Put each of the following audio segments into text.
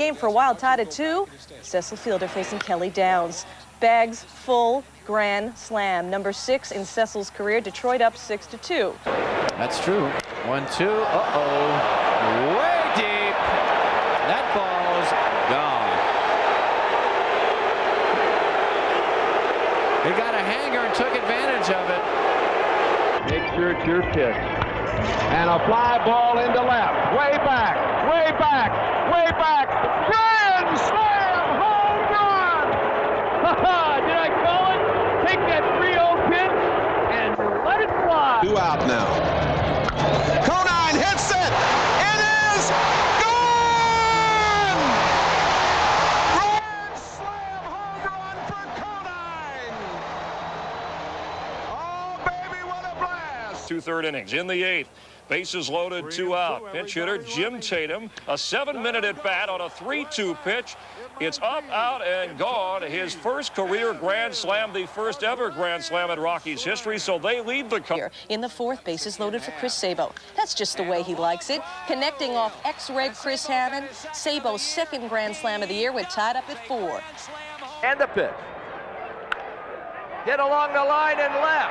Game for a while, tied at 2. Cecil Fielder facing Kelly Downs. Bags full grand slam. Number 6 in Cecil's career. Detroit up 6-2. That's true. 1-2. Uh-oh. Way deep. That ball's gone. He got a hanger and took advantage of it. Make sure it's your pitch. And a fly ball into left. Way back. Way back. Way back. Grand slam home run! Did I call it? Take that 3-0 pitch and let it fly. 2 out now. Conine hits it. It is gone! Grand slam home run for Conine. Oh, baby, what a blast. 2/3 innings in the 8th. Bases loaded, 2 out. Pinch hitter Jim Tatum, a 7-minute at bat on a 3-2 pitch. It's up, out, and gone. His first career grand slam, the first ever grand slam in Rockies history, so they lead the country. In the 4th, bases loaded for Chris Sabo. That's just the way he likes it. Connecting off ex-Reg Chris Hammond. Sabo's 2nd grand slam of the year, with tied up at 4. And the pitch. Hit along the line and left.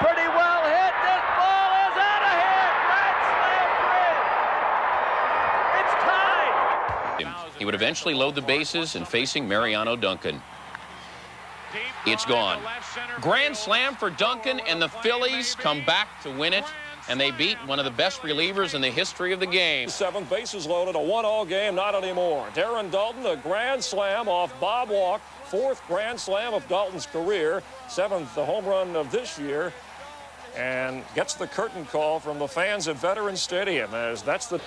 Pretty well hit. This ball is out of here. Grand slam win. It's tied. He would eventually load the bases and facing Mariano Duncan. It's gone. Grand slam for Duncan, and the Phillies come back to win it, and they beat one of the best relievers in the history of the game. 7th, bases loaded, a 1-all game, not anymore. Darren Daulton, a grand slam off Bob Walk, 4th grand slam of Daulton's career, 7th the home run of this year, and gets the curtain call from the fans at Veterans Stadium, as that's the...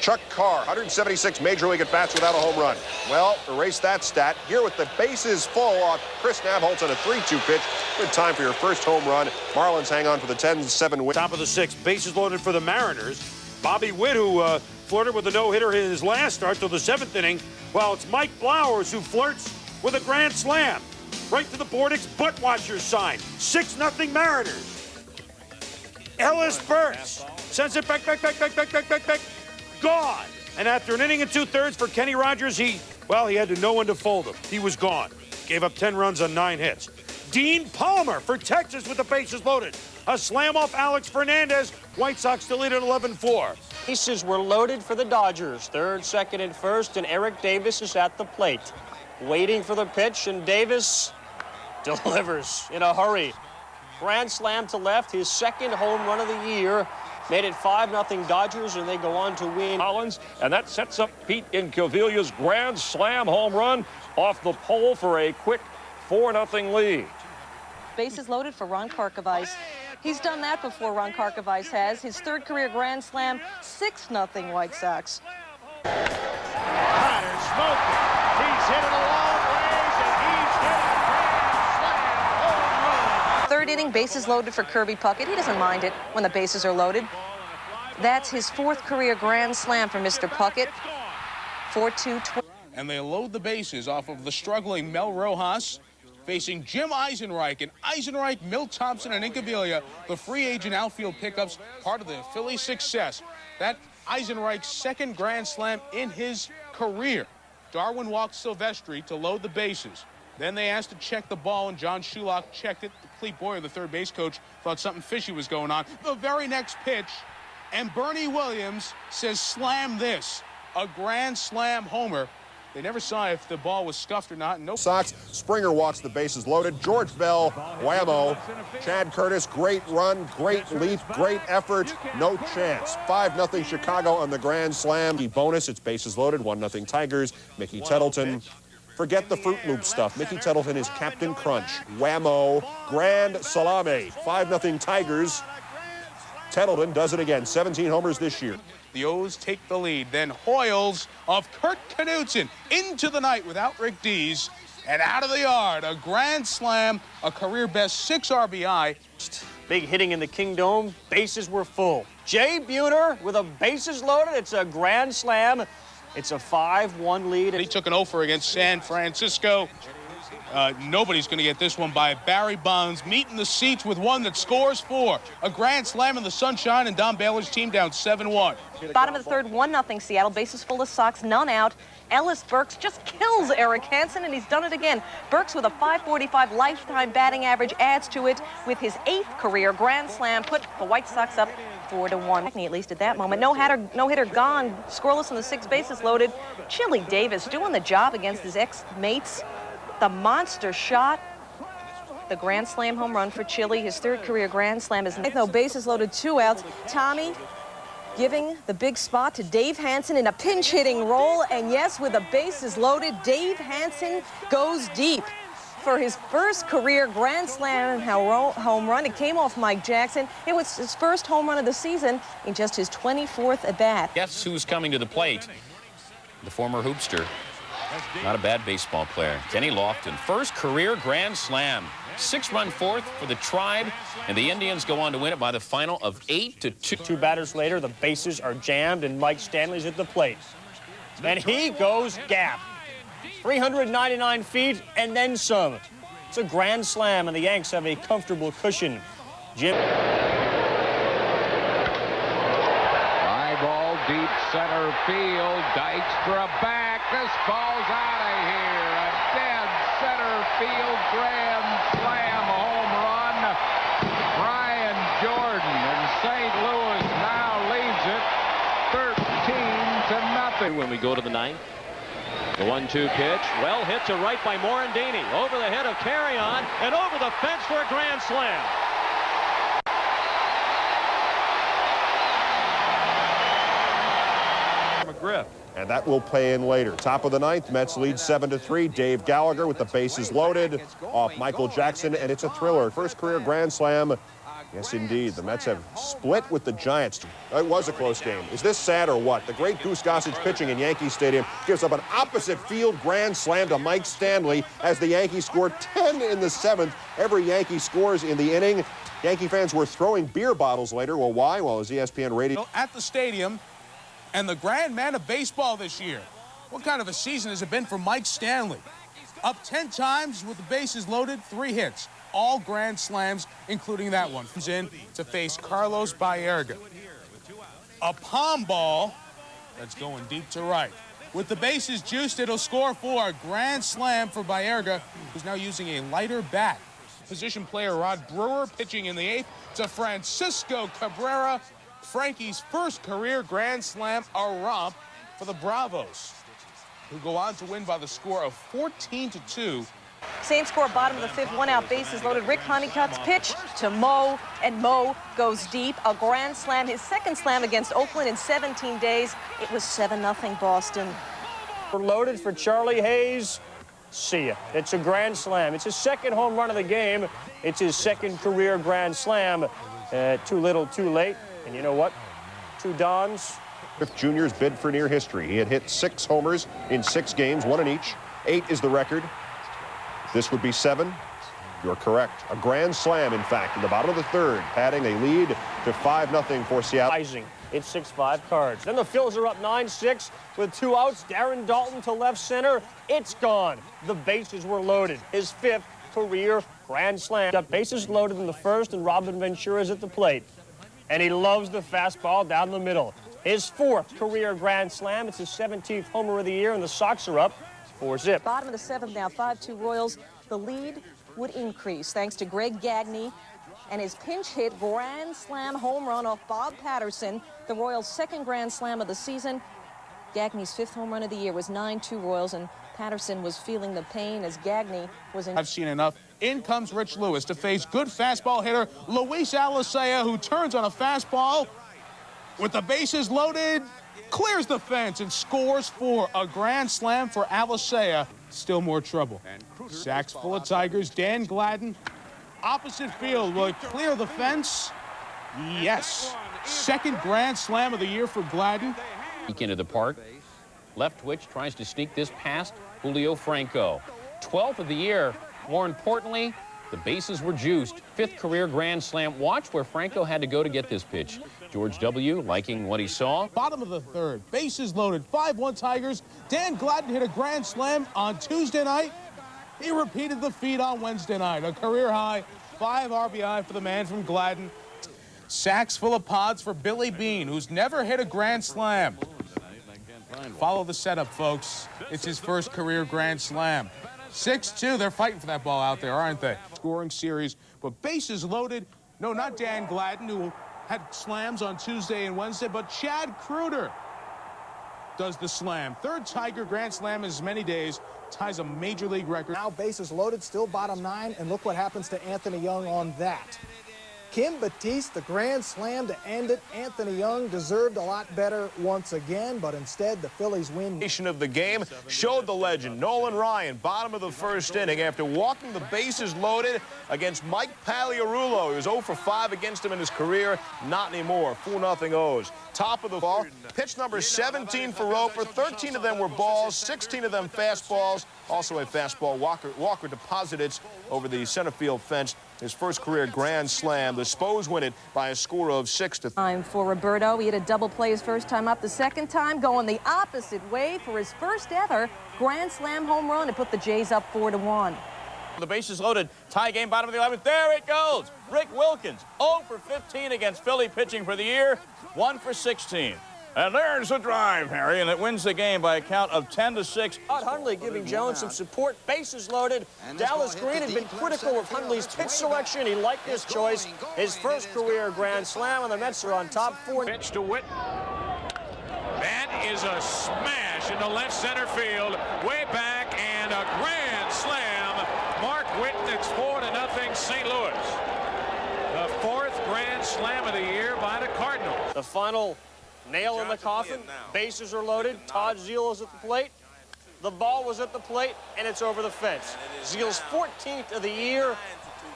Chuck Carr, 176 Major League at-bats without a home run. Well, erase that stat. Here with the bases full off Chris Nabholz on a 3-2 pitch. Good time for your first home run. Marlins hang on for the 10-7 win. Top of the 6th, bases loaded for the Mariners. Bobby Witt, who flirted with a no-hitter in his last start till the 7th inning. Well, it's Mike Blowers who flirts with a grand slam. Right to the Bordix butt watcher sign. 6-0 Mariners. Ellis Burks sends it back. Gone. And after an inning and 2/3 for Kenny Rogers, he had no one to fold him. He was gone. Gave up 10 runs on 9 hits. Dean Palmer for Texas with the bases loaded. A slam off Alex Fernandez. White Sox to lead at 11-4. Bases were loaded for the Dodgers. 3rd, 2nd, and 1st, and Eric Davis is at the plate. Waiting for the pitch, and Davis delivers in a hurry. Grand slam to left, his 2nd home run of the year. Made it 5-0 Dodgers, and they go on to win. Collins, and that sets up Pete Incaviglia's grand slam home run off the pole for a quick 4-0 lead. Bases loaded for Ron Karkovice. He's done that before, Ron Karkovice has. His 3rd career grand slam, 6-0 White Sox. Ryder smoking. He's hit it a long ways, and he's hit a grand slam home run. 3rd inning, bases loaded for Kirby Puckett. He doesn't mind it when the bases are loaded. That's his 4th career grand slam for Mr. Puckett. 4-2. And they load the bases off of the struggling Mel Rojas, facing Jim Eisenreich. And Eisenreich, Milt Thompson, and Incaviglia, the free agent outfield pickups, part of the Phillies' success. That Eisenreich's 2nd grand slam in his career. Darwin walked Silvestri to load the bases. Then they asked to check the ball, and John Shulock checked it. Clete Boyer, the 3rd base coach, thought something fishy was going on. The very next pitch, and Bernie Williams says, slam this. A grand slam homer. They never saw if the ball was scuffed or not. No. Sox, Springer walks the bases loaded. George Bell, whammo. Chad Curtis, great run, great leap, great effort. No chance. 5-0 Chicago on the grand slam. The bonus, it's bases loaded. 1-0 Tigers. Mickey Tettleton. Forget the Fruit Loop stuff. Mickey Tettleton is Captain Crunch. Whammo. Grand salame. 5-0 Tigers. Tettleton does it again. 17 homers this year. The O's take the lead. Then Hoyles of Kurt Knudsen into the night without Rick Dees. And out of the yard, a grand slam, a career best 6 RBI. Big hitting in the Kingdome. Bases were full. Jay Buhner with a bases loaded. It's a grand slam. It's a 5-1 lead. He took an offer against San Francisco. Nobody's going to get this one by Barry Bonds, meeting the seats with one that scores 4. A grand slam in the sunshine, and Don Baylor's team down 7-1. Bottom of the third, 1-0 Seattle. Bases full of Sox, none out. Ellis Burks just kills Eric Hansen, and he's done it again. Burks with a .545 lifetime batting average adds to it with his 8th career grand slam, put the White Sox up 4-1. At least at that moment. No hitter gone. Scoreless in the 6 bases loaded. Chili Davis doing the job against his ex-mates. The monster shot. The grand slam home run for Chili. His 3rd career grand slam is though bases loaded, 2 outs. Tommy giving the big spot to Dave Hansen in a pinch hitting role. And yes, with the bases loaded, Dave Hansen goes deep for his 1st career grand slam home run. It came off Mike Jackson. It was his 1st home run of the season in just his 24th at bat. Guess who's coming to the plate? The former hoopster. Not a bad baseball player. Kenny Lofton, 1st career grand slam. 6-run 4th for the Tribe, and the Indians go on to win it by the final of 8-2. 2 batters later, the bases are jammed, and Mike Stanley's at the plate. And he goes gap. 399 feet and then some. It's a grand slam, and the Yanks have a comfortable cushion. Jim. High ball, deep center field. Dykstra back. This ball's out of here. A dead center field grand slam home run. Brian Jordan, and St. Louis now leads it 13-0. When we go to the 9th. The 1-2 pitch, well hit to right by Morandini, over the head of Carrion, and over the fence for a grand slam. McGriff. And that will pay in later. Top of the 9th, Mets lead 7-3. Dave Gallagher with the bases loaded off Michael Jackson, and it's a thriller. 1st career grand slam. Yes, indeed. The Mets have split with the Giants. It was a close game. Is this sad or what? The great Goose Gossage pitching in Yankee Stadium gives up an opposite field grand slam to Mike Stanley as the Yankees score 10 in the 7th. Every Yankee scores in the inning. Yankee fans were throwing beer bottles later. Well, why? Well, as ESPN radio... At the stadium, and the grand man of baseball this year. What kind of a season has it been for Mike Stanley? Up 10 times with the bases loaded, 3 hits. All grand slams, including that one. Comes in to face Carlos Baerga. A palm ball that's going deep to right. With the bases juiced, it'll score 4. A grand slam for Baerga, who's now using a lighter bat. Position player Rod Brewer pitching in the 8th to Francisco Cabrera. Frankie's 1st career grand slam, a romp for the Bravos, who go on to win by the score of 14-2. Same score, bottom of the 5th, 1-out, bases loaded. Rick Honeycutt's pitch to Mo, and Mo goes deep. A grand slam, his 2nd slam against Oakland in 17 days. It was 7-0 Boston. We're loaded for Charlie Hayes. See ya. It's a grand slam. It's his 2nd home run of the game. It's his 2nd career grand slam. Too little, too late. And you know what? 2 Dons. Jr.'s bid for near history. He had hit 6 homers in 6 games, 1 in each. 8 is the record. This would be 7. You're correct. A grand slam, in fact, in the bottom of the 3rd, padding a lead to 5-0 for Seattle. It's 6-5 Cards. Then the Phils are up 9-6 with 2 outs. Darren Dalton to left center. It's gone. The bases were loaded. His 5th career grand slam. Got bases loaded in the 1st, and Robin Ventura's at the plate. And he loves the fastball down the middle. His 4th career grand slam. It's his 17th homer of the year, and the Sox are up 4-0. Bottom of the 7th now, 5-2 Royals. The lead would increase thanks to Greg Gagne and his pinch hit grand slam home run off Bob Patterson. The Royals' 2nd grand slam of the season. Gagne's 5th home run of the year was 9-2 Royals, and Patterson was feeling the pain as Gagne was in. I've seen enough. In comes Rich Lewis to face good fastball hitter Luis Alicea, who turns on a fastball with the bases loaded, clears the fence and scores 4. A grand slam for Alicea. Still more trouble. Sacks full of Tigers. Dan Gladden, opposite field, will it clear the fence? Yes. 2nd grand slam of the year for Gladden. Into the park. Left twitch tries to sneak this past Julio Franco. 12th of the year. More importantly, the bases were juiced. 5th career grand slam. Watch where Franco had to go to get this pitch. George W. liking what he saw. Bottom of the 3rd. Bases loaded. 5-1 Tigers. Dan Gladden hit a grand slam on Tuesday night. He repeated the feat on Wednesday night. A career high 5 RBI for the man from Gladden. Sacks full of pods for Billy Beane, who's never hit a grand slam. Follow the setup, folks. It's his first career grand slam. 6-2. They're fighting for that ball out there, aren't they? Scoring series, but bases loaded. No, not Dan Gladden, who had slams on Tuesday and Wednesday, but Chad Kreuter does the slam. Third Tiger grand slam in as many days. Ties a major league record. Now bases loaded, still bottom 9, and look what happens to Anthony Young on that. Kim Batiste, the grand slam to end it. Anthony Young deserved a lot better once again, but instead the Phillies win. Of the game showed the legend Nolan Ryan, bottom of the first inning, after walking the bases loaded against Mike Pagliarulo. He was 0 for 5 against him in his career. Not anymore. 4-0 O's. Top of the ball. Pitch number 17 for Roper. 13 of them were balls, 16 of them fastballs. Also a fastball. Walker deposited it over the center field fence. His first career grand slam. The Spos win it by a score of 6-3. Time for Roberto. He had a double play his first time up. The second time going the opposite way for his first ever grand slam home run to put the Jays up 4-1. The bases loaded. Tie game, bottom of the 11th. There it goes. Rick Wilkins, 0 for 15 against Philly pitching for the year. 1 for 16. And there's a drive, Harry, and it wins the game by a count of 10-6. Todd Hundley giving Jones some support. Bases loaded. Dallas Green had been critical of Hundley's pitch selection. He liked his choice. His first career grand slam, and the Mets are on top 4. Pitch to Witt. That is a smash into left center field. Way back, and a grand slam. Mark Witt, it's 4-0 St. Louis. The 4th grand slam of the year by the Cardinals. The final nail in the coffin. Bases are loaded. Todd Zeile is at the plate. The ball was at the plate, and it's over the fence. Zeile's 14th of the year.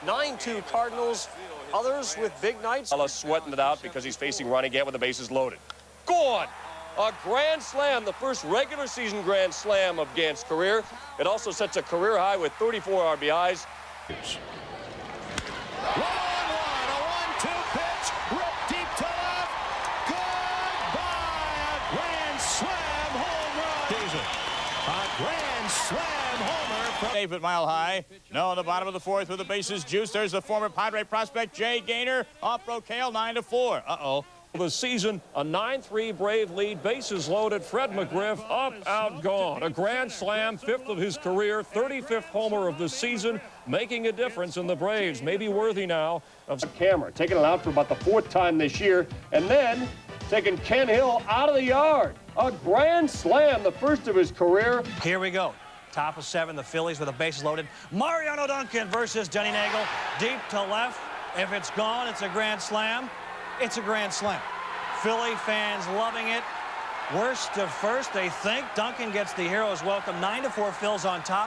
9-2 Cardinals. Others with big nights. Ellis sweating it out because he's facing Ronnie Gant with the bases loaded. Gone! A grand slam, the first regular season grand slam of Gant's career. It also sets a career high with 34 RBIs. 1-1, a 1-2 pitch, ripped deep to left. Goodbye, a grand slam home run. A grand slam homer from David Mile High. No, in the bottom of the 4th with the bases juiced. There's the former Padre prospect Jay Gaynor off Brocale, 9-4. Uh-oh. The season, a 9-3 Brave lead, bases loaded. Fred McGriff up, out, gone. A grand slam, 5th of his career, 35th homer of the season, making a difference in the Braves. Maybe worthy now of camera, taking it out for about the 4th time this year, and then taking Ken Hill out of the yard. A grand slam, the first of his career. Here we go. Top of 7, the Phillies with the bases loaded. Mariano Duncan versus Denny Nagel. Deep to left. If it's gone, it's a grand slam. It's a grand slam. Philly fans loving it. Worst to first, they think. Duncan gets the hero's welcome. 9-4 Phil's on top.